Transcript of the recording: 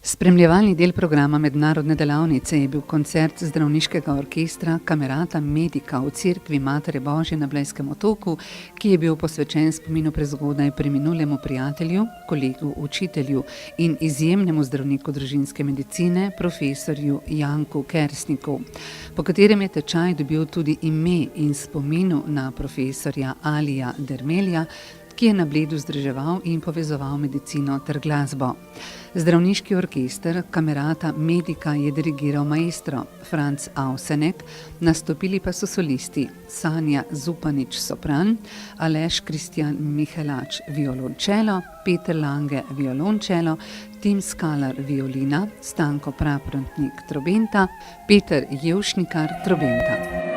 Spremljevalni del programa mednarodne delavnice je bil koncert zdravniškega orkestra Camerata Medica v cerkvi Matere Božje na Blejskem otoku, ki je bil posvečen spominu prezgodaj preminulemu prijatelju, kolegu, učitelju in izjemnemu zdravniku družinske medicine, profesorju Janku Kersniku, po katerem je tečaj dobil tudi ime in spominu na profesorja Alija Dermelja, ki je na Bledu združeval in povezoval medicino ter glasbo. Zdravniški orkester Camerata Medica je dirigiral maestro Franc Avsenek, nastopili pa so solisti Sanja Zupanič sopran, Aleš Kristjan Mihelač violončelo, Peter Lange violončelo, Tim Skalar violina, Stanko Praprotnik trobenta, Peter Jevšnikar trobenta.